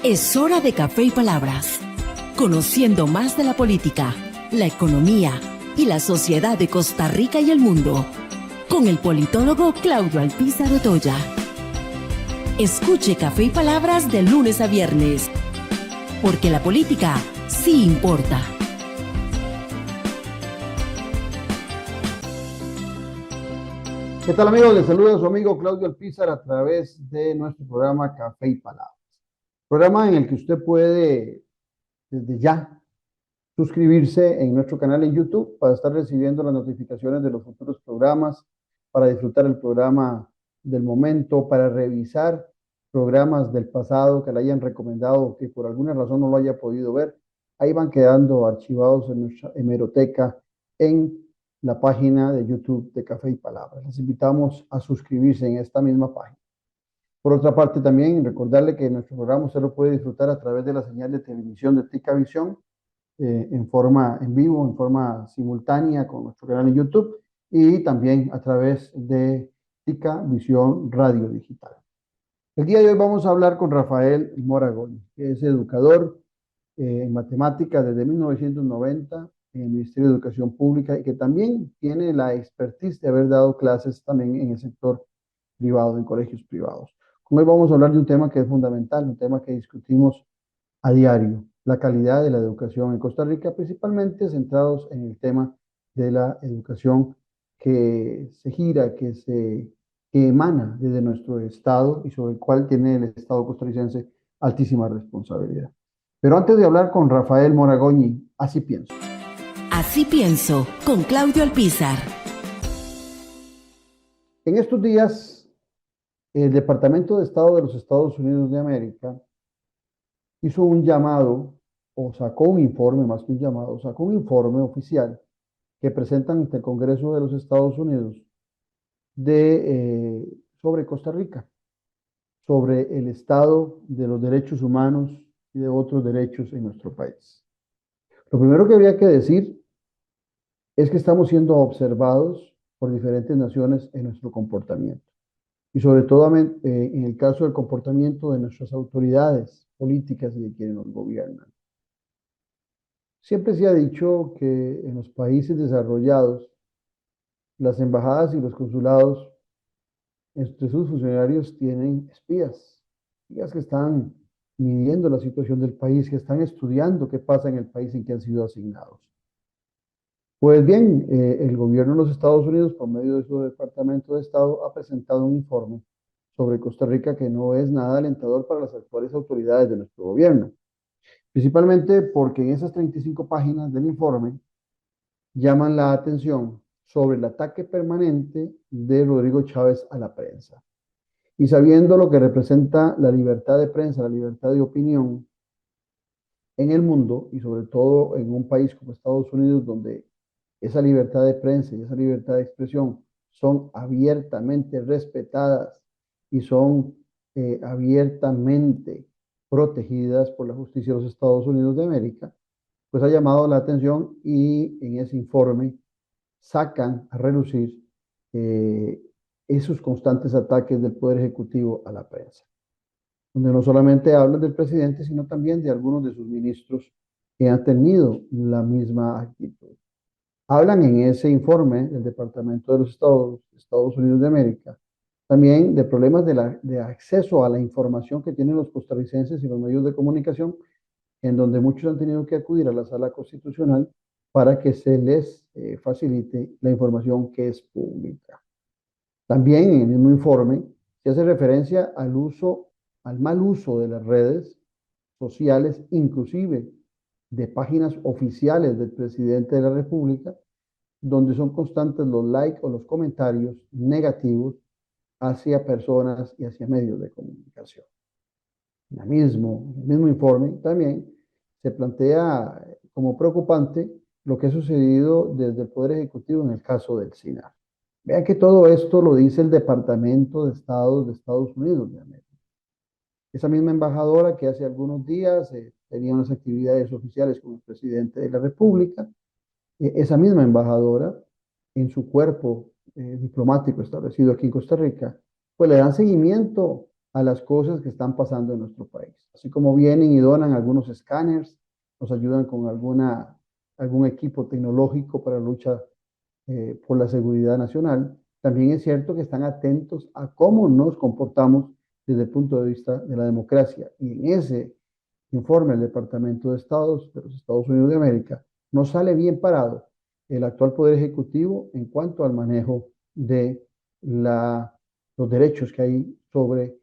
Es hora de Café y Palabras, conociendo más de la política, la economía y la sociedad de Costa Rica y el mundo, con el politólogo Claudio Alpizar Otoya. Escuche Café y Palabras de lunes a viernes, porque la política sí importa. ¿Qué tal, amigos? Les saluda su amigo Claudio Alpizar a través de nuestro programa Café y Palabras. Programa en el que usted puede, desde ya, suscribirse en nuestro canal en YouTube para estar recibiendo las notificaciones de los futuros programas, para disfrutar el programa del momento, para revisar programas del pasado que le hayan recomendado o que por alguna razón no lo haya podido ver. Ahí van quedando archivados en nuestra hemeroteca en la página de YouTube de Café y Palabras. Les invitamos a suscribirse en esta misma página. Por otra parte, también recordarle que nuestro programa usted lo puede disfrutar a través de la señal de televisión de Ticavisión, en vivo, en forma simultánea con nuestro canal en YouTube y también a través de Ticavisión Radio Digital. El día de hoy vamos a hablar con Rafael Moragón, que es educador en matemáticas desde 1990 en el Ministerio de Educación Pública y que también tiene la expertise de haber dado clases también en el sector privado, en colegios privados. Con él vamos a hablar de un tema que es fundamental, un tema que discutimos a diario, la calidad de la educación en Costa Rica, principalmente centrados en el tema de la educación que se gira, que emana desde nuestro Estado y sobre el cual tiene el Estado costarricense altísima responsabilidad. Pero antes de hablar con Rafael Moragón, así pienso. Así pienso, con Claudio Alpizar. En estos días, el Departamento de Estado de los Estados Unidos de América hizo un llamado, o sacó un informe, más que un llamado, sacó un informe oficial que presentan ante el Congreso de los Estados Unidos sobre Costa Rica, sobre el estado de los derechos humanos y de otros derechos en nuestro país. Lo primero que habría que decir es que estamos siendo observados por diferentes naciones en nuestro comportamiento. Y sobre todo en el caso del comportamiento de nuestras autoridades políticas y de quienes nos gobiernan. Siempre se ha dicho que en los países desarrollados, las embajadas y los consulados, entre sus funcionarios tienen espías que están midiendo la situación del país, que están estudiando qué pasa en el país en que han sido asignados. Pues bien, el gobierno de los Estados Unidos, por medio de su Departamento de Estado, ha presentado un informe sobre Costa Rica que no es nada alentador para las actuales autoridades de nuestro gobierno. Principalmente porque en esas 35 páginas del informe llaman la atención sobre el ataque permanente de Rodrigo Chávez a la prensa. Y sabiendo lo que representa la libertad de prensa, la libertad de opinión en el mundo y sobre todo en un país como Estados Unidos, donde esa libertad de prensa y esa libertad de expresión son abiertamente respetadas y son abiertamente protegidas por la justicia de los Estados Unidos de América, pues ha llamado la atención y en ese informe sacan a relucir esos constantes ataques del Poder Ejecutivo a la prensa, donde no solamente hablan del presidente, sino también de algunos de sus ministros que han tenido la misma actitud. Hablan en ese informe del Departamento de los Estados Unidos de América también de problemas de acceso a la información que tienen los costarricenses y los medios de comunicación, en donde muchos han tenido que acudir a la sala constitucional para que se les facilite la información que es pública. También en el mismo informe se hace referencia al mal uso de las redes sociales, inclusive de páginas oficiales del presidente de la República, donde son constantes los likes o los comentarios negativos hacia personas y hacia medios de comunicación. En el mismo informe también se plantea como preocupante lo que ha sucedido desde el Poder Ejecutivo en el caso del SINAR. Vean que todo esto lo dice el Departamento de Estado de Estados Unidos de América. Esa misma embajadora que hace algunos días tenía unas actividades oficiales con el presidente de la República, esa misma embajadora, en su cuerpo diplomático establecido aquí en Costa Rica, pues le dan seguimiento a las cosas que están pasando en nuestro país. Así como vienen y donan algunos escáneres, nos ayudan con algún equipo tecnológico para la lucha por la seguridad nacional, también es cierto que están atentos a cómo nos comportamos desde el punto de vista de la democracia. Y en ese informe del Departamento de Estados de los Estados Unidos de América no sale bien parado el actual Poder Ejecutivo en cuanto al manejo de los derechos que hay sobre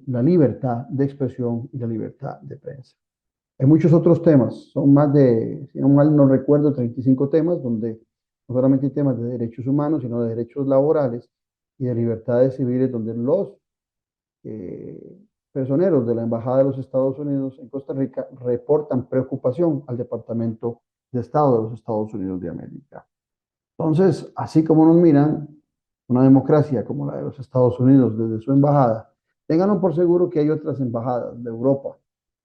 la libertad de expresión y la libertad de prensa. Hay muchos otros temas, son más de, si no mal no recuerdo, 35 temas, donde no solamente hay temas de derechos humanos, sino de derechos laborales y de libertades civiles, donde los personeros de la Embajada de los Estados Unidos en Costa Rica reportan preocupación al Departamento de Estado de los Estados Unidos de América. Entonces, así como nos miran una democracia como la de los Estados Unidos desde su embajada, ténganlo por seguro que hay otras embajadas de Europa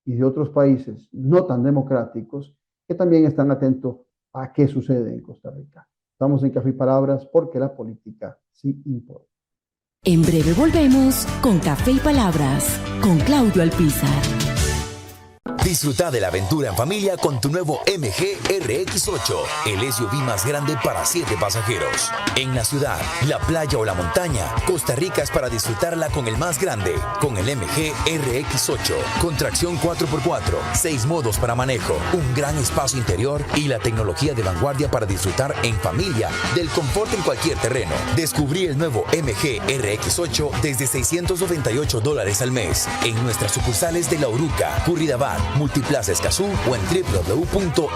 y de otros países no tan democráticos que también están atentos a qué sucede en Costa Rica. Estamos en Café y Palabras porque la política sí importa. En breve volvemos con Café y Palabras con Claudio Alpizar. Disfruta de la aventura en familia con tu nuevo MG RX8, el SUV más grande para 7 pasajeros. En la ciudad, la playa o la montaña, Costa Rica es para disfrutarla con el más grande, con el MG RX8, con tracción 4x4, 6 modos para manejo, un gran espacio interior y la tecnología de vanguardia para disfrutar en familia del confort en cualquier terreno. Descubrí el nuevo MG RX8 desde $698 al mes en nuestras sucursales de La Uruca, Curridabat, Multiplaza Escazú o en www.mg.cr.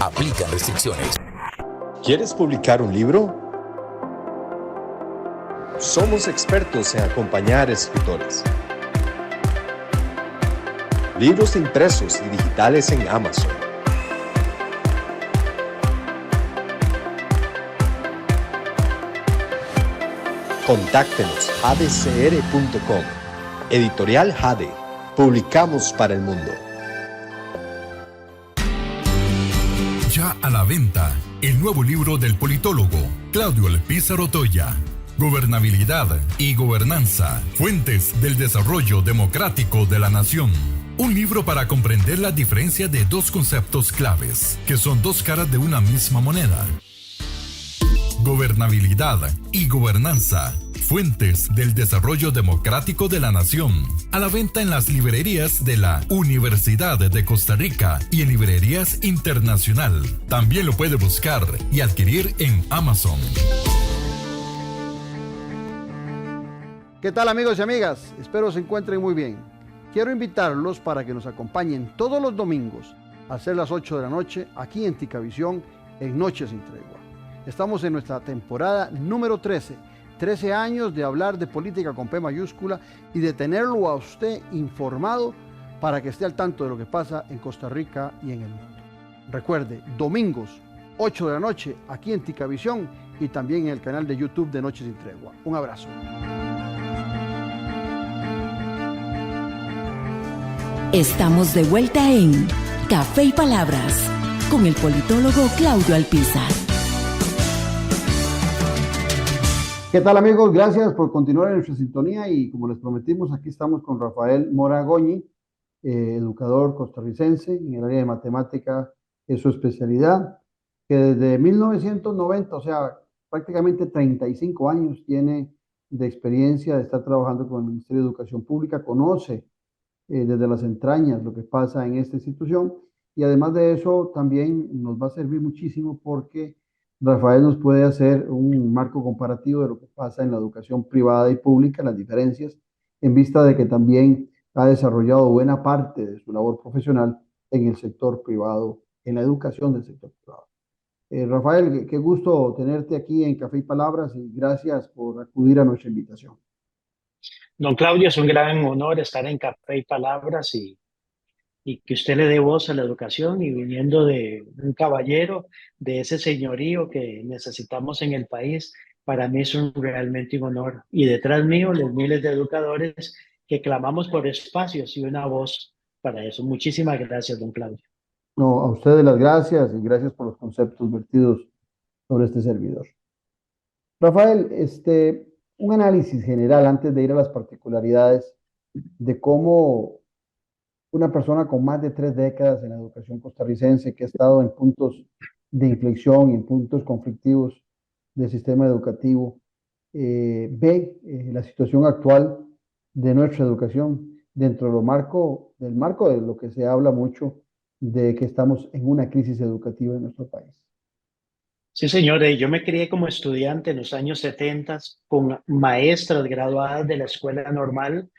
Aplican restricciones. ¿Quieres publicar un libro? Somos expertos en acompañar escritores. Libros impresos y digitales en Amazon. Contáctenos jadecr.com. Editorial Jade. Publicamos para el mundo. Ya a la venta, el nuevo libro del politólogo Claudio Alpizar Otoya. Gobernabilidad y gobernanza, fuentes del desarrollo democrático de la nación. Un libro para comprender la diferencia de dos conceptos claves, que son dos caras de una misma moneda. Gobernabilidad y gobernanza, fuentes del desarrollo democrático de la nación. A la venta en las librerías de la Universidad de Costa Rica y en librerías internacional. También lo puede buscar y adquirir en Amazon. ¿Qué tal, amigos y amigas? Espero se encuentren muy bien. Quiero invitarlos para que nos acompañen todos los domingos a ser las 8 de la noche aquí en Ticavisión en Noches sin Tregua. Estamos en nuestra temporada número 13. 13 años de hablar de política con P mayúscula y de tenerlo a usted informado para que esté al tanto de lo que pasa en Costa Rica y en el mundo. Recuerde, domingos, 8 de la noche, aquí en Ticavisión y también en el canal de YouTube de Noches sin Tregua. Un abrazo. Estamos de vuelta en Café y Palabras con el politólogo Claudio Alpizar. ¿Qué tal, amigos? Gracias por continuar en nuestra sintonía y como les prometimos, aquí estamos con Rafael Moragoñi, educador costarricense en el área de matemática, es su especialidad, que desde 1990, o sea, prácticamente 35 años tiene de experiencia de estar trabajando con el Ministerio de Educación Pública, conoce desde las entrañas lo que pasa en esta institución y además de eso también nos va a servir muchísimo porque Rafael nos puede hacer un marco comparativo de lo que pasa en la educación privada y pública, las diferencias, en vista de que también ha desarrollado buena parte de su labor profesional en el sector privado, en la educación del sector privado. Rafael, qué gusto tenerte aquí en Café y Palabras y gracias por acudir a nuestra invitación. Don Claudio, es un gran honor estar en Café y Palabras y que usted le dé voz a la educación y viniendo de un caballero, de ese señorío que necesitamos en el país, para mí es realmente un honor. Y detrás mío, los miles de educadores que clamamos por espacios y una voz para eso. Muchísimas gracias, don Claudio. No, a ustedes las gracias y gracias por los conceptos vertidos sobre este servidor. Rafael, un análisis general antes de ir a las particularidades de cómo una persona con más de 3 décadas en la educación costarricense, que ha estado en puntos de inflexión y en puntos conflictivos del sistema educativo, ve la situación actual de nuestra educación dentro del marco de lo que se habla mucho de que estamos en una crisis educativa en nuestro país. Sí, señores, yo me crié como estudiante en los años 70 con maestras graduadas de la escuela normal,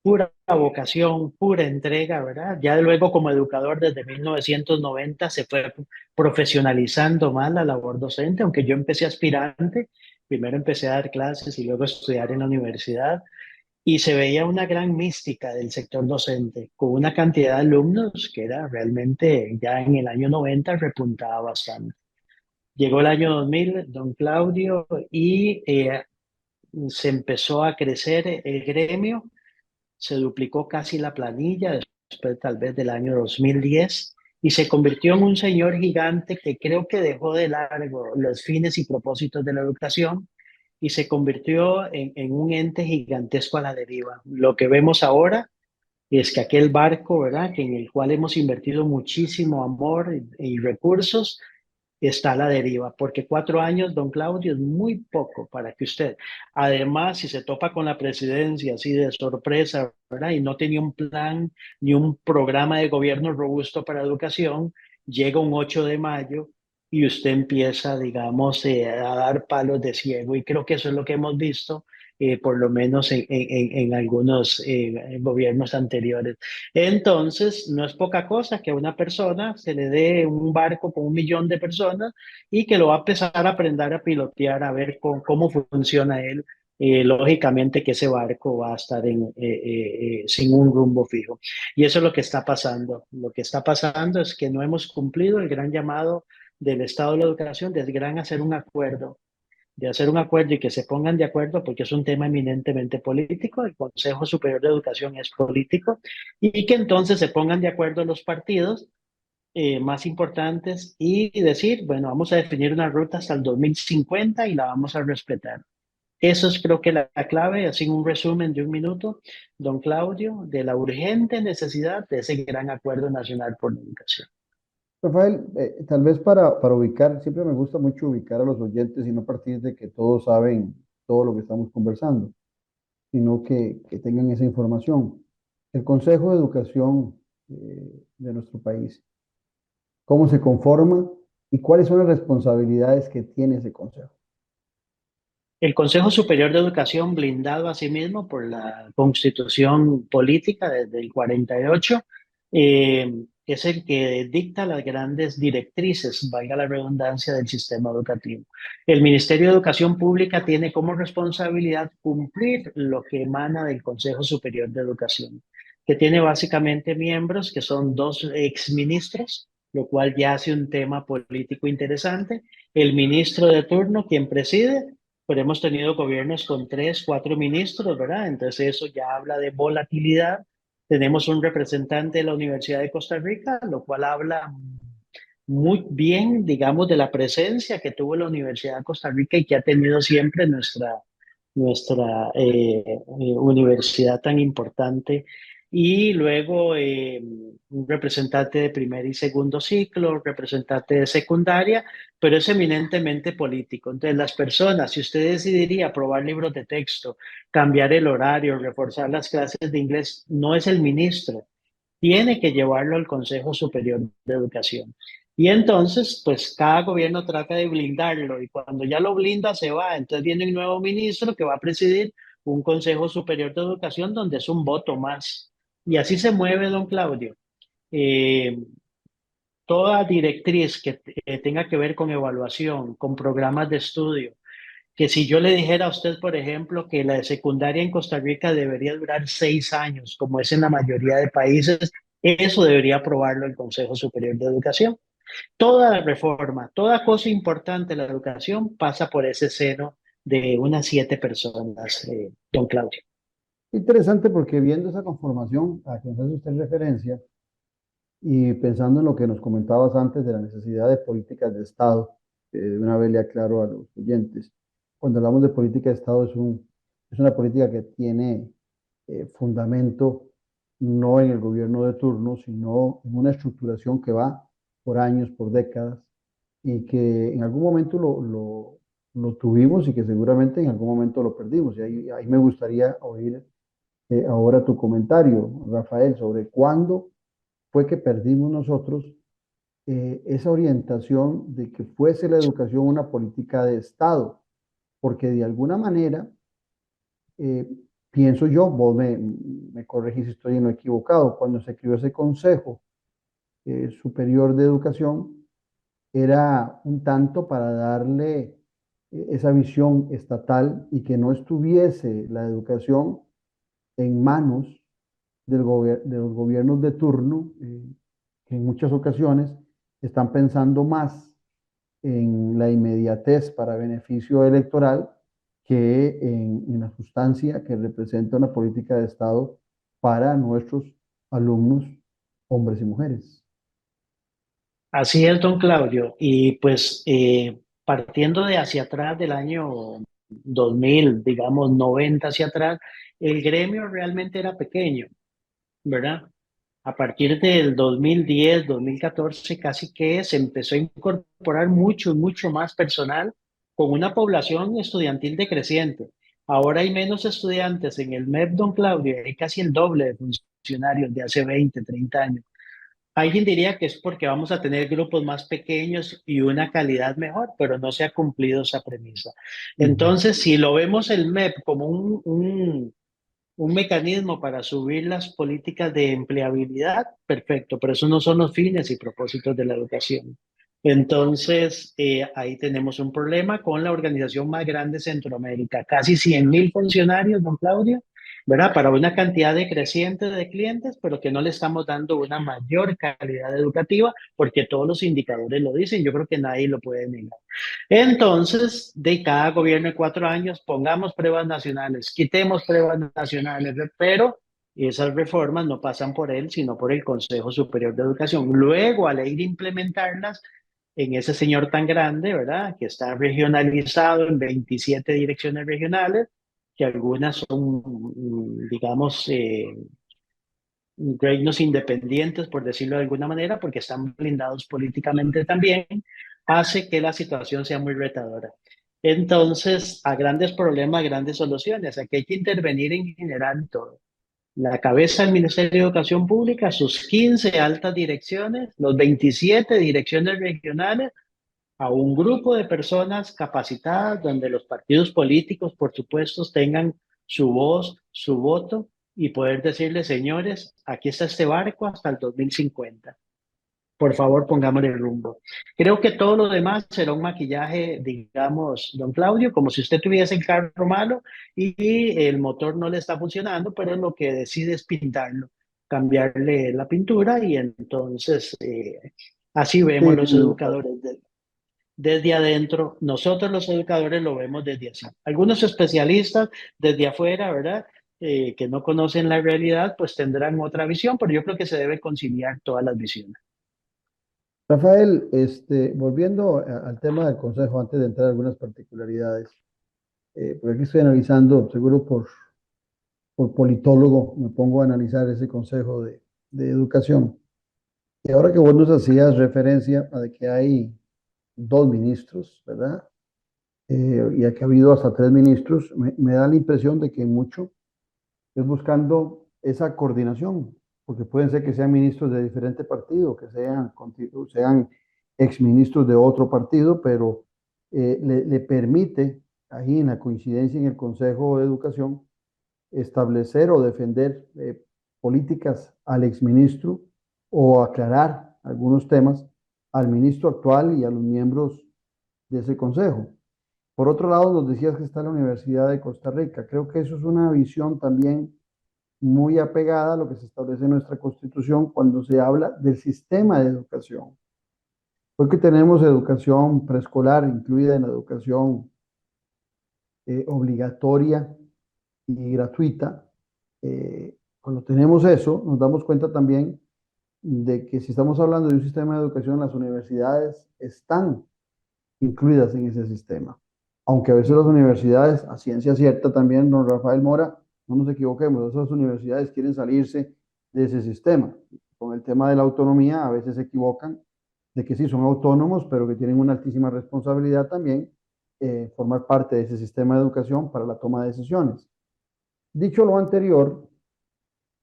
pura vocación, pura entrega, ¿verdad? Ya luego como educador desde 1990 se fue profesionalizando más la labor docente, aunque yo empecé aspirante, primero empecé a dar clases y luego a estudiar en la universidad y se veía una gran mística del sector docente, con una cantidad de alumnos que era realmente ya en el año 90 repuntaba bastante. Llegó el año 2000, don Claudio, y se empezó a crecer el gremio, se duplicó casi la planilla después tal vez del año 2010 y se convirtió en un señor gigante que creo que dejó de largo los fines y propósitos de la educación y se convirtió en un ente gigantesco a la deriva. Lo que vemos ahora es que aquel barco, ¿verdad?, que en el cual hemos invertido muchísimo amor y recursos, está a la deriva, porque 4 años, don Claudio, es muy poco para que usted, además, si se topa con la presidencia así de sorpresa, ¿verdad? Y no tenía un plan ni un programa de gobierno robusto para educación, llega un 8 de mayo y usted empieza, digamos, a dar palos de ciego. Y creo que eso es lo que hemos visto, por lo menos en algunos gobiernos anteriores. Entonces, no es poca cosa que a una persona se le dé un barco con 1 millón de personas y que lo va a empezar a aprender a pilotear, a ver cómo funciona él. Lógicamente que ese barco va a estar sin un rumbo fijo. Y eso es lo que está pasando. Lo que está pasando es que no hemos cumplido el gran llamado del Estado de la Educación, de hacer un acuerdo y que se pongan de acuerdo porque es un tema eminentemente político, el Consejo Superior de Educación es político, y que entonces se pongan de acuerdo los partidos más importantes y decir, bueno, vamos a definir una ruta hasta el 2050 y la vamos a respetar. Eso es creo que la clave, así un resumen de 1 minuto, don Claudio, de la urgente necesidad de ese gran acuerdo nacional por la educación. Rafael, tal vez para ubicar, siempre me gusta mucho ubicar a los oyentes y no partir de que todos saben todo lo que estamos conversando, sino que tengan esa información. El Consejo de Educación de nuestro país, ¿cómo se conforma y cuáles son las responsabilidades que tiene ese consejo? El Consejo Superior de Educación, blindado a sí mismo por la Constitución Política desde el 48, es el que dicta las grandes directrices, valga la redundancia, del sistema educativo. El Ministerio de Educación Pública tiene como responsabilidad cumplir lo que emana del Consejo Superior de Educación, que tiene básicamente miembros que son 2 exministros, lo cual ya hace un tema político interesante. El ministro de turno, quien preside, pero hemos tenido gobiernos con 3, 4 ministros, ¿verdad? Entonces eso ya habla de volatilidad. Tenemos un representante de la Universidad de Costa Rica, lo cual habla muy bien, digamos, de la presencia que tuvo la Universidad de Costa Rica y que ha tenido siempre nuestra universidad tan importante. Y luego un representante de primer y segundo ciclo, representante de secundaria, pero es eminentemente político. Entonces, las personas, si usted decidiría aprobar libros de texto, cambiar el horario, reforzar las clases de inglés, no es el ministro, tiene que llevarlo al Consejo Superior de Educación. Y entonces, pues cada gobierno trata de blindarlo y cuando ya lo blinda se va. Entonces viene un nuevo ministro que va a presidir un Consejo Superior de Educación donde es un voto más. Y así se mueve, don Claudio. Eh, Toda directriz que tenga que ver con evaluación, con programas de estudio, que si yo le dijera a usted, por ejemplo, que la secundaria en Costa Rica debería durar 6 años, como es en la mayoría de países, eso debería aprobarlo el Consejo Superior de Educación. Toda reforma, toda cosa importante en la educación pasa por ese seno de unas 7 personas, don Claudio. Interesante porque viendo esa conformación a que nos hace usted referencia y pensando en lo que nos comentabas antes de la necesidad de políticas de Estado, de una vez le aclaro a los oyentes, cuando hablamos de política de Estado es una política que tiene fundamento no en el gobierno de turno, sino en una estructuración que va por años, por décadas, y que en algún momento lo tuvimos y que seguramente en algún momento lo perdimos. Y ahí me gustaría oír ahora tu comentario, Rafael, sobre cuándo fue que perdimos nosotros esa orientación de que fuese la educación una política de Estado, porque de alguna manera, eh, pienso yo, vos me corregís si estoy en lo equivocado, cuando se creó ese Consejo Superior de Educación, era un tanto para darle esa visión estatal y que no estuviese la educación en manos de los gobiernos de turno, que en muchas ocasiones están pensando más en la inmediatez para beneficio electoral que en la sustancia que representa una política de Estado para nuestros alumnos, hombres y mujeres. Así es, don Claudio. Y pues partiendo de hacia atrás del año 2000, digamos 90 hacia atrás, el gremio realmente era pequeño, ¿verdad? A partir del 2010, 2014, casi que se empezó a incorporar mucho más personal con una población estudiantil decreciente. Ahora hay menos estudiantes en el MEP, don Claudio, hay casi el doble de funcionarios de hace 20, 30 años. Alguien diría que es porque vamos a tener grupos más pequeños y una calidad mejor, pero no se ha cumplido esa premisa. Uh -huh. Entonces, si lo vemos el MEP como un mecanismo para subir las políticas de empleabilidad, perfecto, pero esos no son los fines y propósitos de la educación. Entonces, ahí tenemos un problema con la organización más grande de Centroamérica, casi 100.000 funcionarios, don Claudio, ¿verdad? Para una cantidad decreciente de clientes, pero que no le estamos dando una mayor calidad educativa, porque todos los indicadores lo dicen, yo creo que nadie lo puede negar. Entonces, de cada gobierno de 4 años, pongamos pruebas nacionales, quitemos pruebas nacionales, pero esas reformas no pasan por él, sino por el Consejo Superior de Educación. Luego, a la ir a implementarlas en ese señor tan grande, ¿verdad? Que está regionalizado en 27 direcciones regionales, que algunas son, digamos, reinos independientes, por decirlo de alguna manera, porque están blindados políticamente también, hace que la situación sea muy retadora. Entonces, a grandes problemas, grandes soluciones. Aquí hay que intervenir en general todo. La cabeza del Ministerio de Educación Pública, sus 15 altas direcciones, los 27 direcciones regionales, a un grupo de personas capacitadas donde los partidos políticos, por supuesto, tengan su voz, su voto y poder decirles, señores, aquí está este barco hasta el 2050. Por favor, pongámosle rumbo. Creo que todo lo demás será un maquillaje, digamos, don Claudio, como si usted tuviese el carro malo y el motor no le está funcionando, pero lo que decide es pintarlo, cambiarle la pintura y entonces así vemos Sí, los educadores desde adentro, nosotros los educadores lo vemos desde así. Algunos especialistas desde afuera, ¿verdad? Que no conocen la realidad, pues tendrán otra visión, pero yo creo que se debe conciliar todas las visiones. Rafael, volviendo al tema del consejo, antes de entrar a algunas particularidades, porque aquí estoy analizando, seguro por politólogo, me pongo a analizar ese consejo de educación. Y ahora que vos nos hacías referencia a de que hay dos ministros, ¿verdad? Y que ha habido hasta tres ministros, me da la impresión de que mucho es buscando esa coordinación, porque pueden ser que sean ministros de diferente partido, que sean exministros de otro partido, pero le permite, ahí en la coincidencia en el Consejo de Educación, establecer o defender políticas al exministro o aclarar algunos temas al ministro actual y a los miembros de ese consejo. Por otro lado, nos decías que está la Universidad de Costa Rica. Creo que eso es una visión también muy apegada a lo que se establece en nuestra Constitución cuando se habla del sistema de educación. Porque tenemos educación preescolar incluida en la educación obligatoria y gratuita. Cuando tenemos eso, nos damos cuenta también de que si estamos hablando de un sistema de educación, las universidades están incluidas en ese sistema. aunque a veces las universidades, a ciencia cierta también, don Rafael Mora, no nos equivoquemos, esas universidades quieren salirse de ese sistema. Con el tema de la autonomía, a veces se equivocan de que sí son autónomos, pero que tienen una altísima responsabilidad también formar parte de ese sistema de educación para la toma de decisiones. Dicho lo anterior,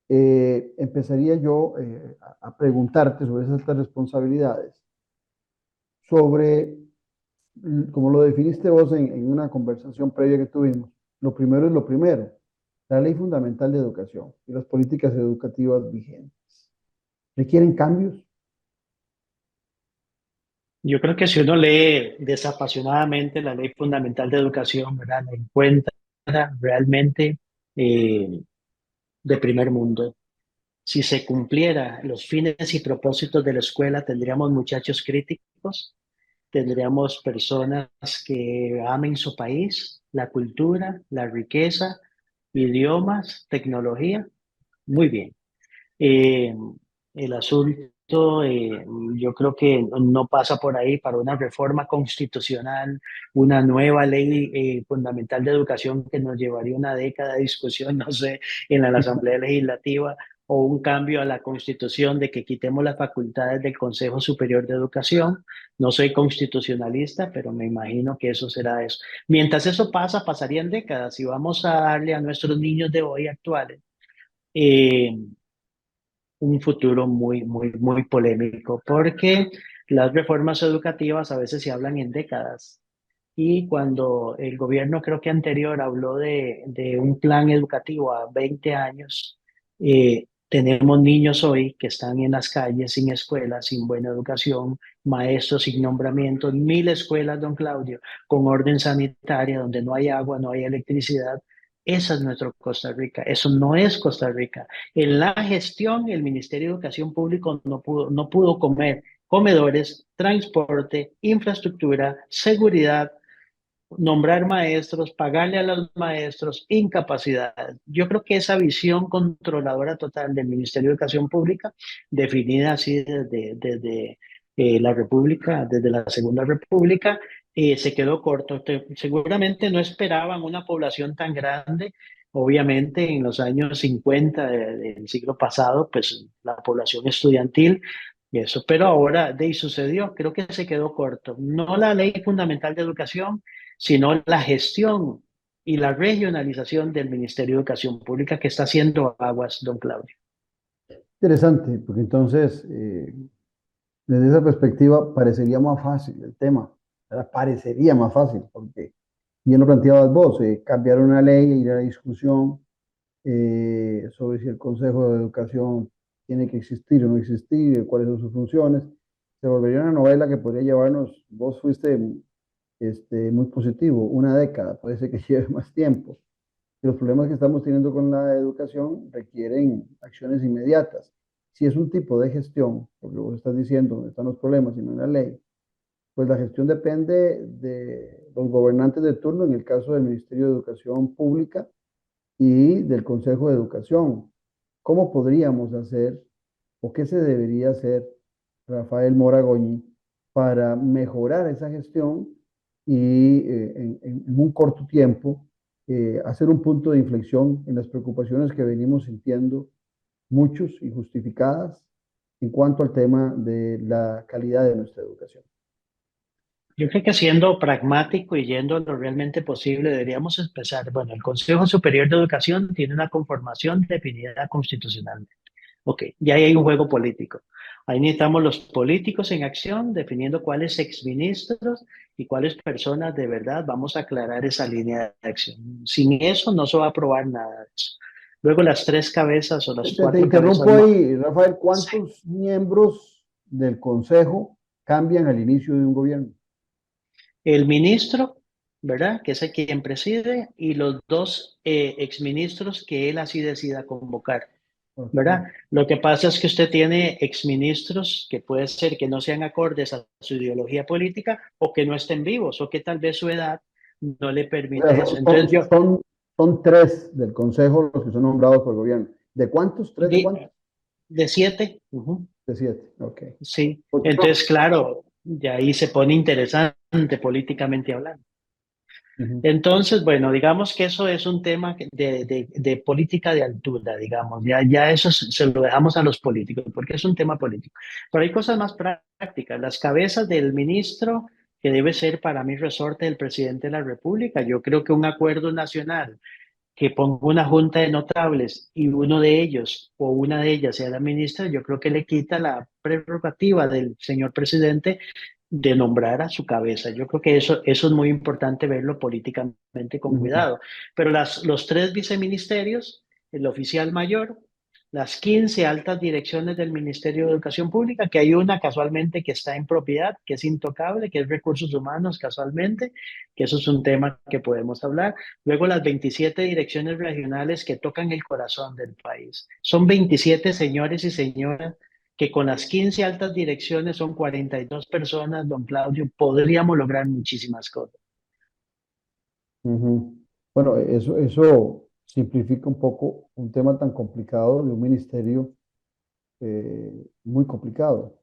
empezaría yo a preguntarte sobre esas altas responsabilidades, sobre, como lo definiste vos en una conversación previa que tuvimos, lo primero es lo primero, la Ley Fundamental de Educación y las políticas educativas vigentes. ¿Requieren cambios? Yo creo que si uno lee desapasionadamente la Ley Fundamental de Educación, ¿verdad? La encuentra realmente eh, de primer mundo. Si se cumpliera los fines y propósitos de la escuela, tendríamos muchachos críticos, tendríamos personas que amen su país, la cultura, la riqueza, idiomas, tecnología. Muy bien. Eh, el asunto, yo creo que no pasa por ahí para una reforma constitucional, una nueva ley fundamental de educación que nos llevaría una década de discusión, no sé, en la Asamblea Legislativa, o un cambio a la Constitución de que quitemos las facultades del Consejo Superior de Educación. No soy constitucionalista, pero me imagino que eso será eso. Mientras eso pasa, pasarían décadas y vamos a darle a nuestros niños de hoy actuales. Eh, un futuro muy polémico, porque las reformas educativas a veces se hablan en décadas. Y cuando el gobierno, creo que anterior, habló de un plan educativo a 20 años, tenemos niños hoy que están en las calles, sin escuelas, sin buena educación, maestros sin nombramientos, 1.000 escuelas, don Claudio, con orden sanitaria, donde no hay agua, no hay electricidad. Esa es nuestra Costa Rica, eso no es Costa Rica. En la gestión, el Ministerio de Educación Pública no pudo comer comedores, transporte, infraestructura, seguridad, nombrar maestros, pagarle a los maestros, incapacidad. Yo creo que esa visión controladora total del Ministerio de Educación Pública, definida así desde la República, desde la Segunda República, se quedó corto. Seguramente no esperaban una población tan grande. Obviamente, en los años 50 del siglo pasado, pues la población estudiantil y eso, pero ahora de ahí sucedió, creo que se quedó corto. No la Ley Fundamental de Educación, sino la gestión y la regionalización del Ministerio de Educación Pública que está haciendo aguas, don Claudio. Interesante, porque entonces, desde esa perspectiva, parecería más fácil el tema, ¿verdad? Parecería más fácil, porque bien lo planteabas vos, cambiar una ley, ir a la discusión sobre si el Consejo de Educación tiene que existir o no existir, cuáles son sus funciones, se volvería una novela que podría llevarnos, vos fuiste muy positivo, una década, puede ser que lleve más tiempo. Y los problemas que estamos teniendo con la educación requieren acciones inmediatas. Si es un tipo de gestión, porque vos estás diciendo dónde están los problemas y no en la ley, pues la gestión depende de los gobernantes de turno, en el caso del Ministerio de Educación Pública y del Consejo de Educación. ¿Cómo podríamos hacer o qué se debería hacer, Rafael Moragoñi, para mejorar esa gestión y en un corto tiempo hacer un punto de inflexión en las preocupaciones que venimos sintiendo muchos y justificadas en cuanto al tema de la calidad de nuestra educación? Yo creo que siendo pragmático y yendo a lo realmente posible, deberíamos empezar. Bueno, el Consejo Superior de Educación tiene una conformación definida constitucionalmente. Ok, ya ahí hay un juego político. Ahí necesitamos los políticos en acción, definiendo cuáles exministros y cuáles personas de verdad vamos a aclarar esa línea de acción. Sin eso no se va a aprobar nada de eso. Luego las tres cabezas o las Te cuatro cabezas interrumpo más. ahí, Rafael. ¿Cuántos miembros del Consejo cambian al inicio de un gobierno? El ministro, ¿verdad? Que es el quien preside, y los dos exministros que él así decida convocar. ¿Verdad? Ok. Lo que pasa es que usted tiene exministros que puede ser que no sean acordes a su ideología política o que no estén vivos o que tal vez su edad no le O sea, permita eso. Entonces yo, son tres del Consejo los que son nombrados por el gobierno. ¿De cuántos? ¿Tres de cuántos? de 7, uh-huh, De siete. Ok. sí. Porque Entonces, claro, de ahí se pone interesante políticamente hablando. Ujú, Entonces, bueno, digamos que eso es un tema de política de altura, digamos, ya eso se lo dejamos a los políticos, porque es un tema político. Pero hay cosas más prácticas, las cabezas del ministro, que debe ser para mí resorte del presidente de la República. Yo creo que un acuerdo nacional que ponga una junta de notables y uno de ellos o una de ellas sea la ministra, yo creo que le quita la prerrogativa del señor presidente de nombrar a su cabeza. Yo creo que eso es muy importante verlo políticamente con ujú, cuidado. Pero los tres viceministerios, el oficial mayor, las 15 altas direcciones del Ministerio de Educación Pública, que hay una casualmente que está en propiedad, que es intocable, que es recursos humanos casualmente, que eso es un tema que podemos hablar. Luego las 27 direcciones regionales que tocan el corazón del país. Son 27 señores y señoras que con las 15 altas direcciones son 42 personas, don Claudio, podríamos lograr muchísimas cosas. ujú. Bueno, eso simplifica un poco un tema tan complicado de un ministerio muy complicado.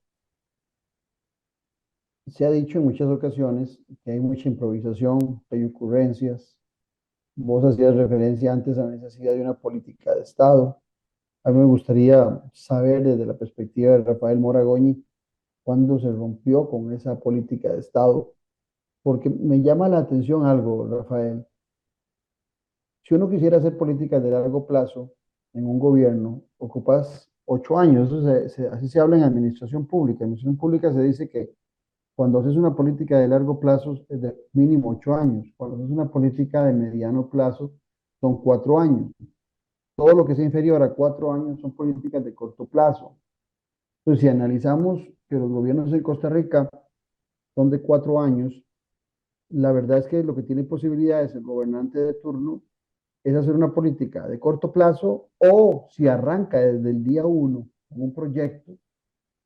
Se ha dicho en muchas ocasiones que hay mucha improvisación, que hay ocurrencias. Vos hacías referencia antes a la necesidad de una política de Estado. A mí me gustaría saber desde la perspectiva de Rafael Moragoñi cuándo se rompió con esa política de Estado, porque me llama la atención algo, Rafael. Si uno quisiera hacer políticas de largo plazo en un gobierno, ocupas 8 años. Así se habla en administración pública. En administración pública se dice que cuando haces una política de largo plazo es de mínimo 8 años. Cuando haces una política de mediano plazo son 4 años. Todo lo que sea inferior a 4 años son políticas de corto plazo. Entonces, si analizamos que los gobiernos en Costa Rica son de 4 años, la verdad es que lo que tiene posibilidades el gobernante de turno es hacer una política de corto plazo o si arranca desde el día uno con un proyecto,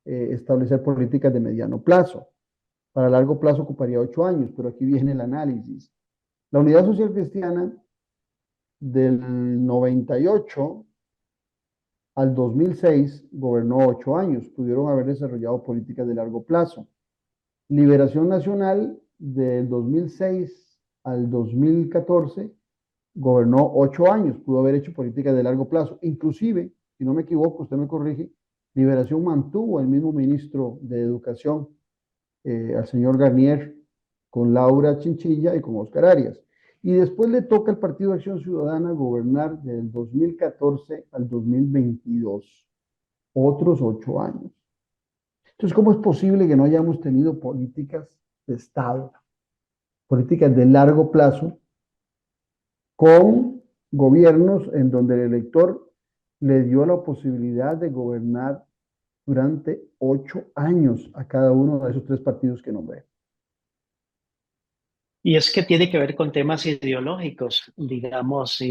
establecer políticas de mediano plazo. Para largo plazo ocuparía 8 años, pero aquí viene el análisis. La Unidad Social Cristiana del 98 al 2006 gobernó 8 años, pudieron haber desarrollado políticas de largo plazo. Liberación Nacional del 2006 al 2014 gobernó 8 años, pudo haber hecho políticas de largo plazo. Inclusive, si no me equivoco, usted me corrige, Liberación mantuvo el mismo ministro de Educación, al señor Garnier, con Laura Chinchilla y con Oscar Arias. Y después le toca al Partido de Acción Ciudadana gobernar del 2014 al 2022, otros 8 años. Entonces, ¿cómo es posible que no hayamos tenido políticas de Estado, políticas de largo plazo, con gobiernos en donde el elector le dio la posibilidad de gobernar durante 8 años a cada uno de esos tres partidos que nombré? Y es que tiene que ver con temas ideológicos, digamos,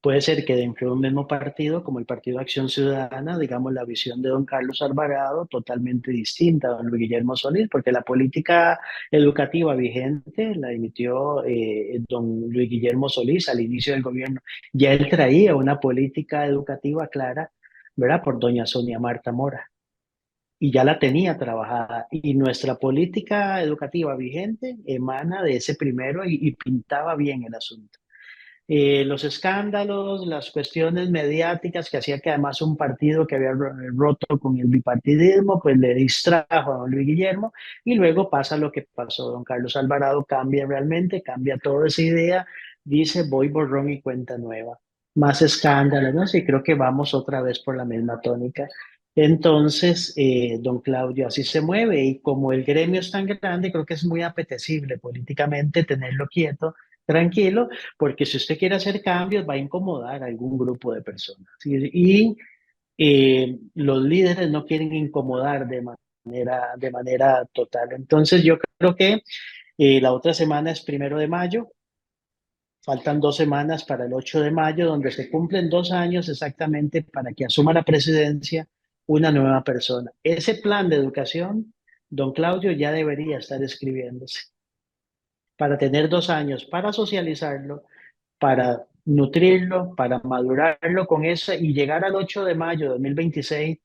puede ser que dentro de un mismo partido, como el Partido de Acción Ciudadana, digamos, la visión de don Carlos Alvarado totalmente distinta a don Luis Guillermo Solís, porque la política educativa vigente la emitió don Luis Guillermo Solís al inicio del gobierno. Ya él traía una política educativa clara, ¿verdad? Por doña Sonia Marta Mora y ya la tenía trabajada. Y nuestra política educativa vigente emana de ese primero y pintaba bien el asunto. Los escándalos, las cuestiones mediáticas que hacía que además un partido que había roto con el bipartidismo, pues le distrajo a don Luis Guillermo y luego pasa lo que pasó. Don Carlos Alvarado cambia realmente, cambia toda esa idea, dice voy borrón y cuenta nueva. Más escándalos, ¿no? Sí, creo que vamos otra vez por la misma tónica. Entonces, don Claudio así se mueve y como el gremio es tan grande, creo que es muy apetecible políticamente tenerlo quieto, tranquilo, porque si usted quiere hacer cambios va a incomodar a algún grupo de personas. Y los líderes no quieren incomodar de manera total. Entonces yo creo que la otra semana es 1 de mayo. Faltan 2 semanas para el 8 de mayo, donde se cumplen 2 años exactamente para que asuma la presidencia una nueva persona. Ese plan de educación, don Claudio, ya debería estar escribiéndose para tener 2 años, para socializarlo, para nutrirlo, para madurarlo con eso y llegar al 8 de mayo de 2026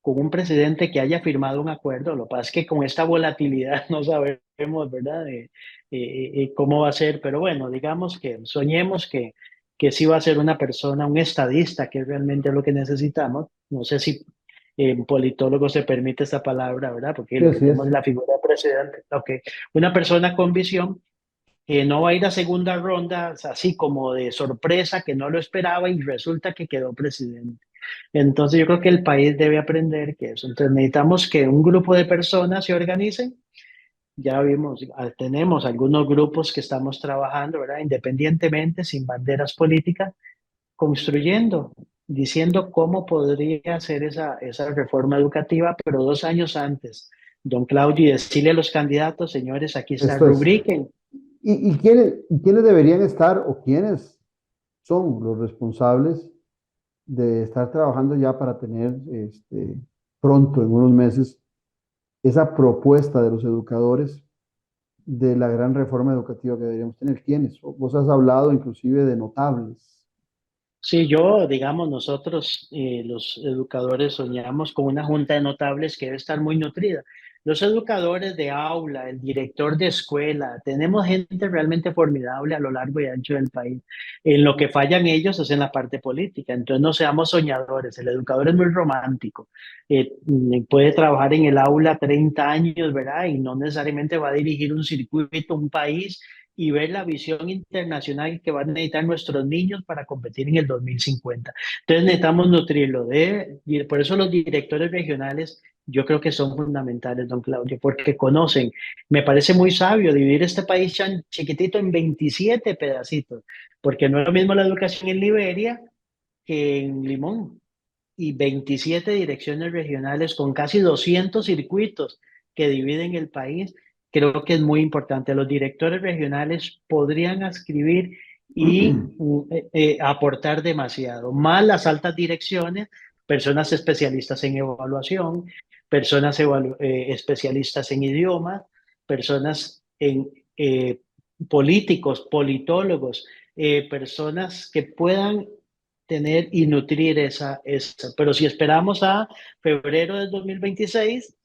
con un presidente que haya firmado un acuerdo. Lo que pasa es que con esta volatilidad no sabemos, ¿verdad?, cómo va a ser, pero bueno, digamos que soñemos que sí va a ser una persona, un estadista, que es realmente lo que necesitamos. No sé si en politólogo se permite esta palabra, ¿verdad? Porque Sí, lo que así tenemos es. es la figura de presidente. Okay. Una persona con visión que no va a ir a segunda ronda, así como de sorpresa, que no lo esperaba y resulta que quedó presidente. Entonces yo creo que el país debe aprender que eso. Entonces necesitamos que un grupo de personas se organicen. Ya vimos, tenemos algunos grupos que estamos trabajando, ¿verdad? Independientemente, sin banderas políticas, construyendo, diciendo cómo podría ser esa reforma educativa, pero 2 años antes. Don Claudio, y decirle a los candidatos, señores, aquí está, Esto es. rubriquen. ¿Y quiénes deberían estar o quiénes son los responsables de estar trabajando ya para tener pronto, en unos meses, esa propuesta de los educadores de la gran reforma educativa que deberíamos tener? ¿Quiénes? Vos has hablado inclusive de notables. Sí, yo, digamos, nosotros, los educadores, soñamos con una junta de notables que debe estar muy nutrida. Los educadores de aula, el director de escuela, tenemos gente realmente formidable a lo largo y ancho del país. En lo que fallan ellos es en la parte política. Entonces, no seamos soñadores. El educador es muy romántico. Puede trabajar en el aula 30 años, ¿verdad? Y no necesariamente va a dirigir un circuito, un país y ver la visión internacional que van a necesitar nuestros niños para competir en el 2050. Entonces necesitamos nutrirlo y por eso los directores regionales yo creo que son fundamentales, don Claudio, porque conocen, me parece muy sabio dividir este país tan chiquitito en 27 pedacitos, porque no es lo mismo la educación en Liberia que en Limón, y 27 direcciones regionales con casi 200 circuitos que dividen el país. Creo que es muy importante. Los directores regionales podrían escribir y aportar demasiado. Más las altas direcciones, personas especialistas en evaluación, personas especialistas en idiomas, personas en políticos, politólogos, personas que puedan tener y nutrir esa. Pero si esperamos a febrero del 2026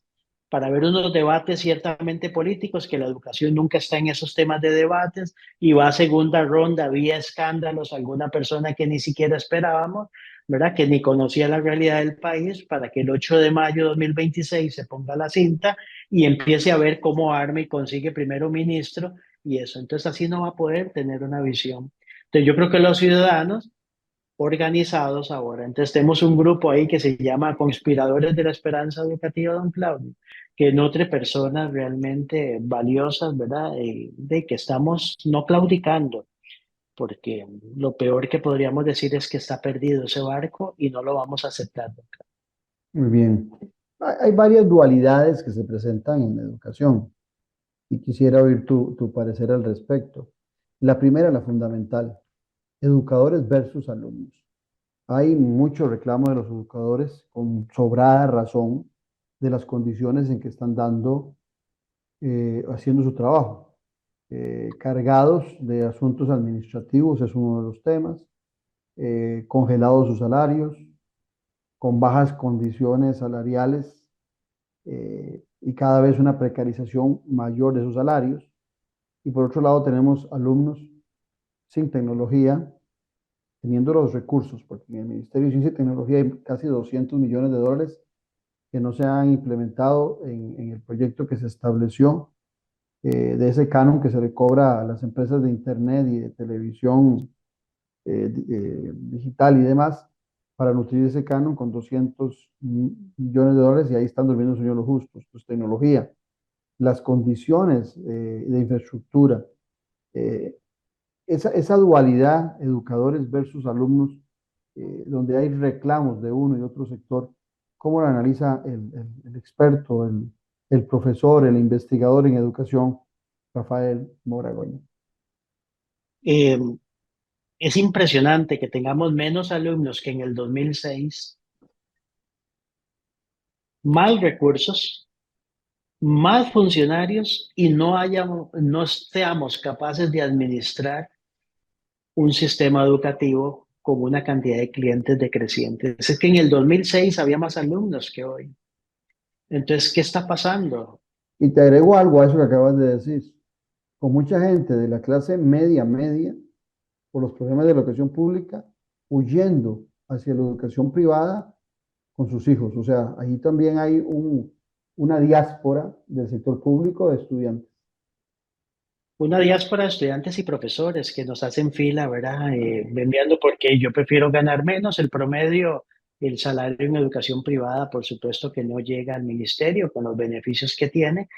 para ver unos debates ciertamente políticos, que la educación nunca está en esos temas de debates, y va a segunda ronda, había escándalos, alguna persona que ni siquiera esperábamos, ¿verdad? Que ni conocía la realidad del país, para que el 8 de mayo de 2026 se ponga la cinta y empiece a ver cómo arma y consigue primero ministro y eso. Entonces así no va a poder tener una visión. Entonces yo creo que los ciudadanos organizados ahora. Entonces tenemos un grupo ahí que se llama Conspiradores de la Esperanza Educativa, don Claudio, que nutre personas realmente valiosas, ¿verdad? De que estamos no claudicando, porque lo peor que podríamos decir es que está perdido ese barco y no lo vamos a aceptar, don Claudio. Muy bien. Hay varias dualidades que se presentan en la educación y quisiera oír tu parecer al respecto. La primera, la fundamental, educadores versus alumnos. Hay mucho reclamo de los educadores con sobrada razón de las condiciones en que están haciendo su trabajo. Cargados de asuntos administrativos es uno de los temas, congelados sus salarios, con bajas condiciones salariales y cada vez una precarización mayor de sus salarios. Y por otro lado tenemos alumnos sin tecnología, teniendo los recursos, porque en el Ministerio de Ciencia y Tecnología hay casi 200 millones de dólares que no se han implementado en el proyecto que se estableció de ese canon que se le cobra a las empresas de Internet y de televisión digital y demás, para nutrir ese canon con 200 millones de dólares, y ahí están durmiendo el sueño los justos. Pues tecnología, las condiciones de infraestructura, eh, esa dualidad, educadores versus alumnos, donde hay reclamos de uno y otro sector, ¿cómo lo analiza el experto, el profesor, el investigador en educación, Rafael Moragoña? Eh, es impresionante que tengamos menos alumnos que en el 2006, más recursos, más funcionarios y no seamos capaces de administrar un sistema educativo con una cantidad de clientes decrecientes. Es que en el 2006 había más alumnos que hoy. Entonces, ¿qué está pasando? Y te agrego algo a eso que acabas de decir. Con mucha gente de la clase media, por los problemas de la educación pública, huyendo hacia la educación privada con sus hijos. O sea, ahí también hay una diáspora del sector público de estudiantes. Una diáspora de estudiantes y profesores que nos hacen fila, ¿verdad? Enviando porque yo prefiero ganar menos. El promedio, el salario en educación privada, por supuesto que no llega al ministerio con los beneficios que tiene,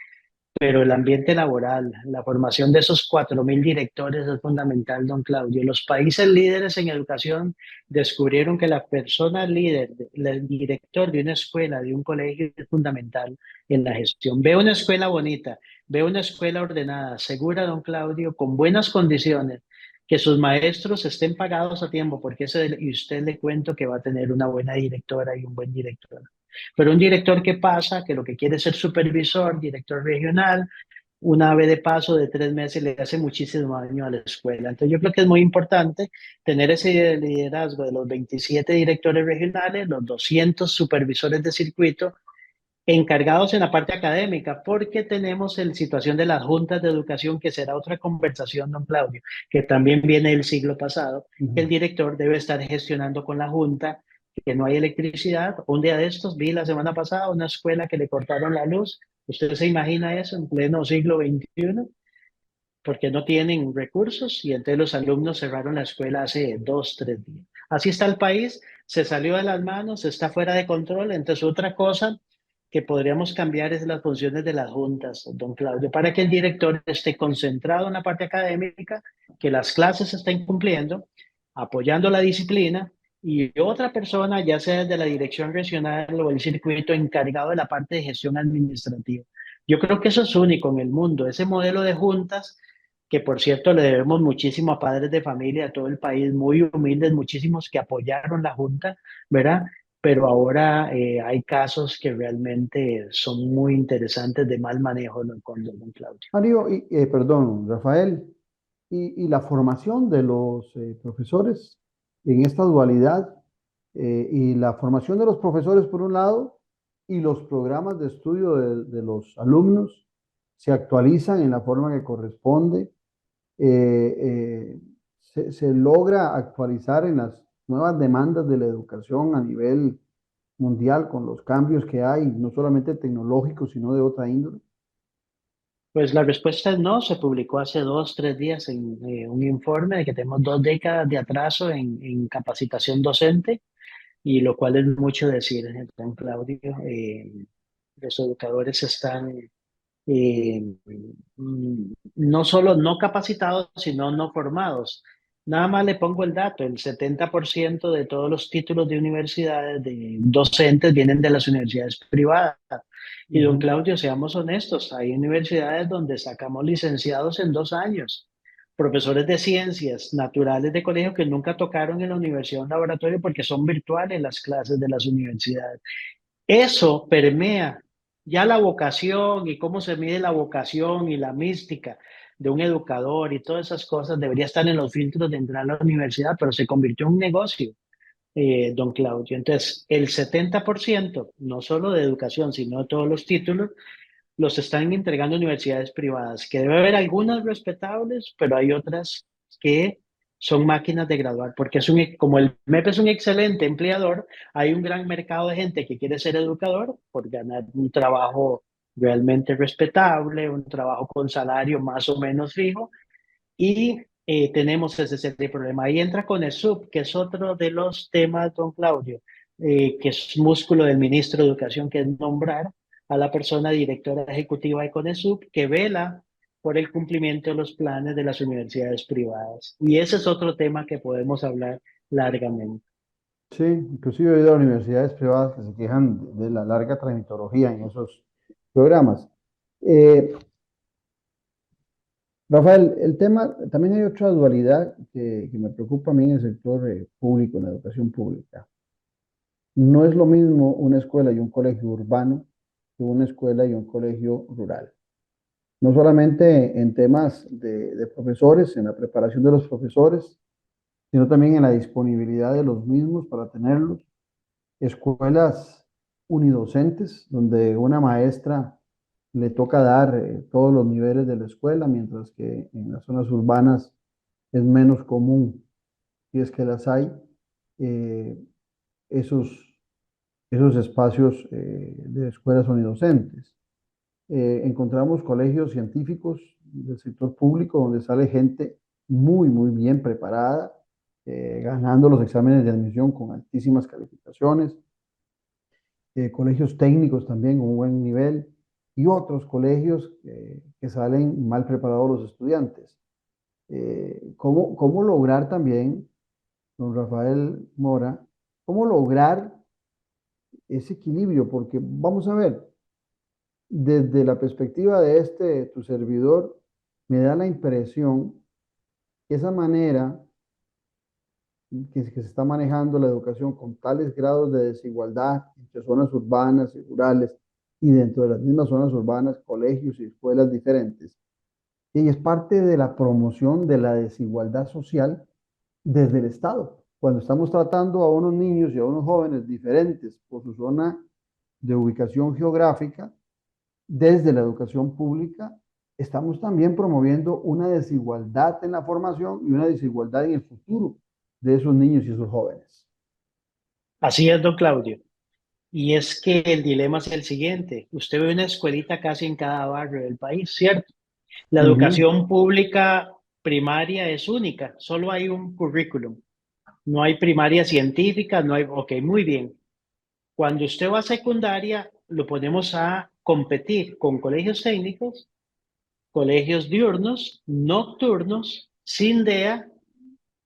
pero el ambiente laboral, la formación de esos 4.000 directores es fundamental, don Claudio. Los países líderes en educación descubrieron que la persona líder, el director de una escuela, de un colegio, es fundamental en la gestión. Ve una escuela bonita, ve una escuela ordenada, segura, don Claudio, con buenas condiciones, que sus maestros estén pagados a tiempo, porque y usted le cuento que va a tener una buena directora y un buen director. Pero un director que pasa, que lo que quiere es ser supervisor, director regional, una vez de paso de 3 meses le hace muchísimo daño a la escuela. Entonces yo creo que es muy importante tener ese liderazgo de los 27 directores regionales, los 200 supervisores de circuito, encargados en la parte académica, porque tenemos la situación de las juntas de educación, que será otra conversación, don Claudio, que también viene del siglo pasado, que el director debe estar gestionando con la junta, que no hay electricidad. Un día de estos vi la semana pasada una escuela que le cortaron la luz. ¿Usted se imagina eso en pleno siglo XXI? Porque no tienen recursos y entonces los alumnos cerraron la escuela hace 2, 3 días. Así está el país, se salió de las manos, está fuera de control. Entonces otra cosa que podríamos cambiar es las funciones de las juntas, don Claudio, para que el director esté concentrado en la parte académica, que las clases se estén cumpliendo, apoyando la disciplina, y otra persona, ya sea de la dirección regional o el circuito, encargado de la parte de gestión administrativa. Yo creo que eso es único en el mundo, ese modelo de juntas, que por cierto le debemos muchísimo a padres de familia, a todo el país, muy humildes, muchísimos que apoyaron la junta, ¿verdad? Pero ahora hay casos que realmente son muy interesantes de mal manejo, ¿no? Con don Claudio. Mario, perdón, Rafael, y la formación de los profesores en esta dualidad, y la formación de los profesores por un lado y los programas de estudio de los alumnos se actualizan en la forma que corresponde, se logra actualizar en las nuevas demandas de la educación a nivel mundial con los cambios que hay, no solamente tecnológicos, sino de otra índole. Pues la respuesta es no. Se publicó hace 2, 3 días en un informe de que tenemos 2 décadas de atraso en capacitación docente, y lo cual es mucho decir, don Claudio. Los educadores están eh, no solo no capacitados, sino no formados. Nada más le pongo el dato: el 70% de todos los títulos de universidades, de docentes, vienen de las universidades privadas. Y don Claudio, seamos honestos, hay universidades donde sacamos licenciados en 2 años, profesores de ciencias naturales de colegio que nunca tocaron en la universidad un laboratorio porque son virtuales las clases de las universidades. Eso permea ya la vocación, y cómo se mide la vocación y la mística de un educador y todas esas cosas debería estar en los filtros de entrar a la universidad, pero se convirtió en un negocio, don Claudio. Entonces, el 70%, no solo de educación, sino de todos los títulos, los están entregando universidades privadas, que debe haber algunas respetables, pero hay otras que son máquinas de graduar, porque como el MEP es un excelente empleador, hay un gran mercado de gente que quiere ser educador por ganar un trabajo realmente respetable, un trabajo con salario más o menos fijo, y tenemos ese serie de problema. Ahí entra CONESUB, que es otro de los temas, don Claudio, que es músculo del ministro de Educación, que es nombrar a la persona directora ejecutiva de CONESUB, que vela por el cumplimiento de los planes de las universidades privadas. Y ese es otro tema que podemos hablar largamente. Sí, inclusive he oído a universidades privadas que se quejan de la larga tramitología en esos programas. Rafael, el tema, también hay otra dualidad que me preocupa a mí en el sector público, en la educación pública. No es lo mismo una escuela y un colegio urbano que una escuela y un colegio rural. No solamente en temas de profesores, en la preparación de los profesores, sino también en la disponibilidad de los mismos para tenerlos. Escuelas unidocentes, donde una maestra le toca dar todos los niveles de la escuela, mientras que en las zonas urbanas es menos común, si es que las hay, eh, esos, esos espacios de escuelas unidocentes. Encontramos colegios científicos del sector público donde sale gente muy, muy bien preparada, ganando los exámenes de admisión con altísimas calificaciones, colegios técnicos también con un buen nivel y otros colegios que salen mal preparados los estudiantes. ¿Cómo lograr también, don Rafael Mora, cómo lograr ese equilibrio? Porque vamos a ver, desde la perspectiva de tu servidor, me da la impresión que esa manera que se está manejando la educación con tales grados de desigualdad entre zonas urbanas y rurales y dentro de las mismas zonas urbanas, colegios y escuelas diferentes, y es parte de la promoción de la desigualdad social desde el Estado. Cuando estamos tratando a unos niños y a unos jóvenes diferentes por su zona de ubicación geográfica, desde la educación pública, estamos también promoviendo una desigualdad en la formación y una desigualdad en el futuro de esos niños y esos jóvenes. Así es, don Claudio. Y es que el dilema es el siguiente. Usted ve una escuelita casi en cada barrio del país, ¿cierto? La Ujú. educación pública primaria es única, solo hay un currículum. No hay primaria científica, no hay, ok, muy bien. Cuando usted va a secundaria, lo ponemos a competir con colegios técnicos, colegios diurnos, nocturnos, sin DEA,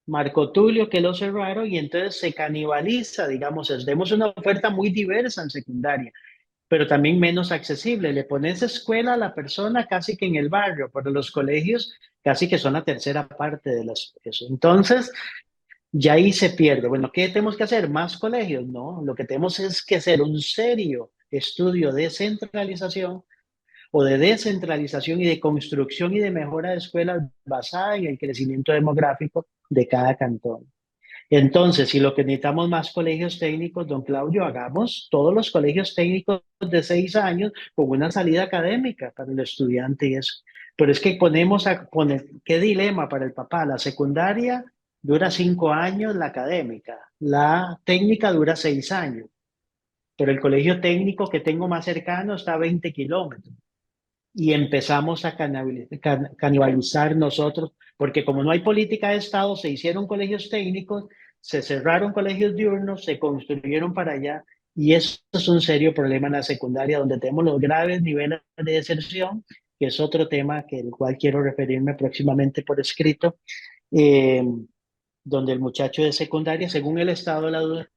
Marco Tulio, que lo cerraron, y entonces se canibaliza, digamos, tenemos una oferta muy diversa en secundaria, pero también menos accesible. Le pones escuela a la persona casi que en el barrio, pero los colegios casi que son la tercera parte de eso. Entonces, ya ahí se pierde. Bueno, ¿qué tenemos que hacer? ¿Más colegios? No, lo que tenemos es que hacer un serio estudio de centralización o de descentralización y de construcción y de mejora de escuelas basada en el crecimiento demográfico de cada cantón. Entonces, si lo que necesitamos más colegios técnicos, don Claudio, hagamos todos los colegios técnicos de 6 años con una salida académica para el estudiante y eso. Pero es que poner, qué dilema para el papá. La secundaria dura 5 años, la académica. La técnica dura 6 años. Pero el colegio técnico que tengo más cercano está a 20 kilómetros y empezamos a canibalizar nosotros, porque como no hay política de Estado, se hicieron colegios técnicos, se cerraron colegios diurnos, se construyeron para allá, y eso es un serio problema en la secundaria, donde tenemos los graves niveles de deserción, que es otro tema que el cual quiero referirme próximamente por escrito, eh, donde el muchacho de secundaria, según el estado de la educación,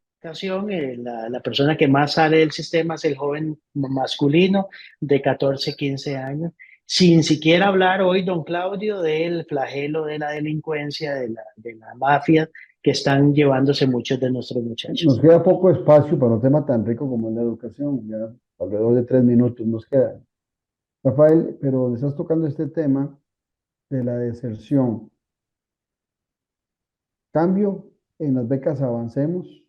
la persona que más sale del sistema es el joven masculino de 14, 15 años, sin siquiera hablar hoy, don Claudio, del flagelo de la delincuencia, de la mafia que están llevándose muchos de nuestros Nos muchachos. queda poco espacio para un tema tan rico como es la educación, ya alrededor de 3 minutos nos queda. Rafael, pero estás tocando este tema de la deserción. Cambio en las becas Avancemos,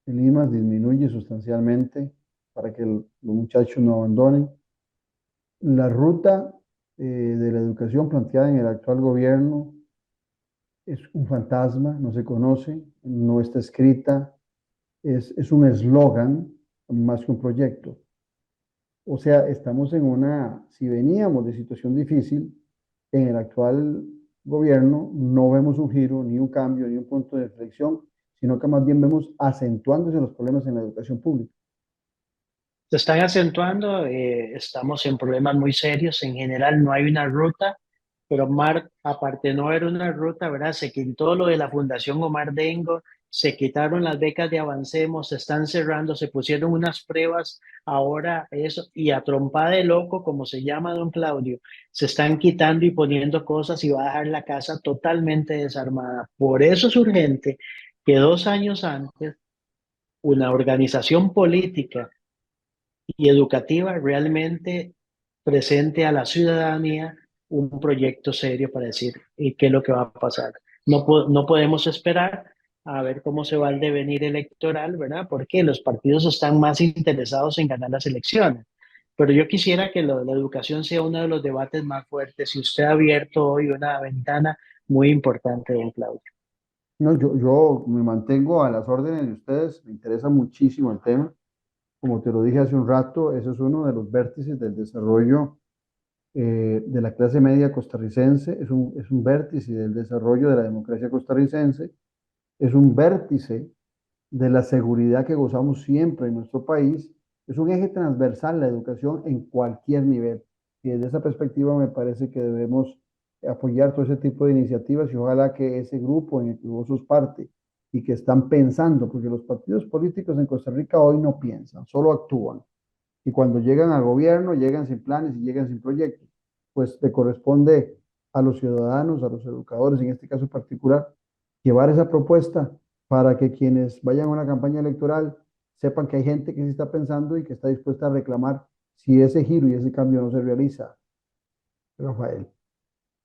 el IMAS disminuye sustancialmente para que los muchachos no abandonen. La ruta de la educación planteada en el actual gobierno es un fantasma, no se conoce, no está escrita, es un eslogan más que un proyecto. O sea, estamos en si veníamos de situación difícil, en el actual gobierno no vemos un giro, ni un cambio, ni un punto de inflexión, sino que más bien vemos acentuándose los problemas en la educación pública. Se están acentuando, estamos en problemas muy serios, en general no hay una ruta, pero Omar, aparte de no haber una ruta, ¿verdad? Se quitó lo de la Fundación Omar Dengo, se quitaron las becas de Avancemos, se están cerrando, se pusieron unas pruebas ahora, eso, y a trompada de loco, como se llama don Claudio, se están quitando y poniendo cosas y va a dejar la casa totalmente desarmada. Por eso es urgente que 2 años antes una organización política y educativa realmente presente a la ciudadanía un proyecto serio para decir qué es lo que va a pasar. no podemos esperar a ver cómo se va el devenir electoral, ¿verdad? Porque los partidos están más interesados en ganar las elecciones. Pero yo quisiera que la educación sea uno de los debates más fuertes y usted ha abierto hoy una ventana muy importante, don Claudio. No, yo me mantengo a las órdenes de ustedes, me interesa muchísimo el tema. Como te lo dije hace un rato, eso es uno de los vértices del desarrollo de la clase media costarricense, es un vértice del desarrollo de la democracia costarricense, es un vértice de la seguridad que gozamos siempre en nuestro país, es un eje transversal la educación en cualquier nivel. Y desde esa perspectiva me parece que debemos apoyar todo ese tipo de iniciativas y ojalá que ese grupo en el que vos sos parte y que están pensando, porque los partidos políticos en Costa Rica hoy no piensan, solo actúan. Y cuando llegan al gobierno, llegan sin planes y llegan sin proyectos. Pues le corresponde a los ciudadanos, a los educadores, en este caso particular, llevar esa propuesta para que quienes vayan a una campaña electoral sepan que hay gente que sí está pensando y que está dispuesta a reclamar si ese giro y ese cambio no se realiza. Rafael.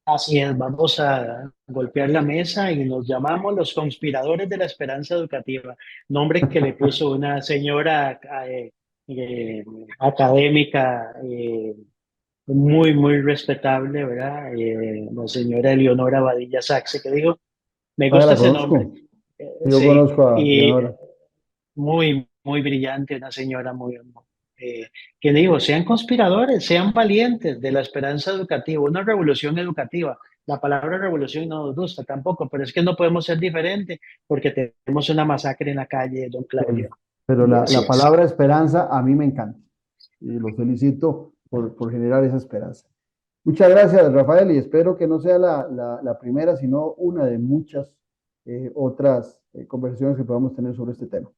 Así es, vamos a golpear la mesa y nos llamamos los conspiradores de la esperanza educativa, nombre que le puso una señora académica muy respetable, ¿verdad? La señora Eleonora Badilla Saxe, que dijo, me Ah, gusta la ese nombre. conozco. Yo Sí, conozco a y Leonora. muy brillante, una señora que digo, sean conspiradores, sean valientes de la esperanza educativa, una revolución educativa. La palabra revolución no nos gusta tampoco, pero es que no podemos ser diferentes porque tenemos una masacre en la calle, don Claudio. Pero Y la así es. palabra esperanza a mí me encanta. Y los felicito por generar esa esperanza. Muchas gracias, Rafael, y espero que no sea la primera, sino una de muchas otras conversaciones que podamos tener sobre este tema.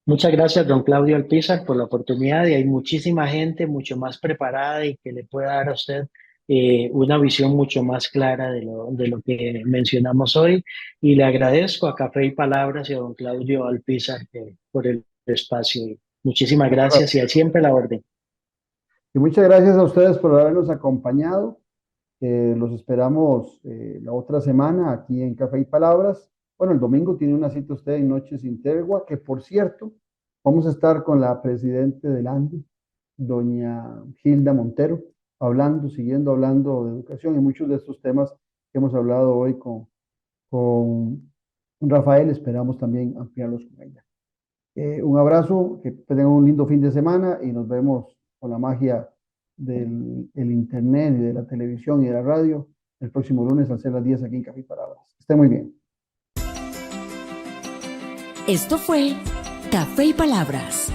Muchas gracias, don Claudio Alpizar, por la oportunidad y hay muchísima gente mucho más preparada y que le pueda dar a usted una visión mucho más clara de lo que mencionamos hoy. Y le agradezco a Café y Palabras y a don Claudio Alpizar por el espacio. Muchísimas gracias y siempre a la orden. Y muchas gracias a ustedes por habernos acompañado. Los esperamos la otra semana aquí en Café y Palabras. Bueno, el domingo tiene una cita usted en Noches sin Tregua, que por cierto, vamos a estar con la presidenta del ANDI, doña Hilda Montero, siguiendo hablando de educación y muchos de estos temas que hemos hablado hoy con Rafael, esperamos también ampliarlos con ella. Un abrazo, que tengan un lindo fin de semana y nos vemos con la magia del internet y de la televisión y de la radio el próximo lunes al ser las 10 aquí en Café y Palabras. Esté muy bien. Esto fue Café y Palabras,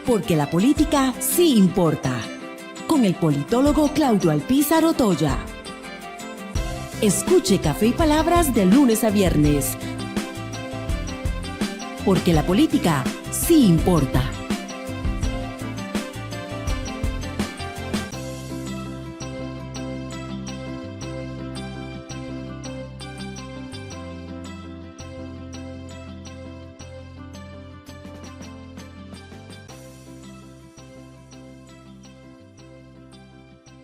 porque la política sí importa, con el politólogo Claudio Alpizar Otoya. Escuche Café y Palabras de lunes a viernes, porque la política sí importa.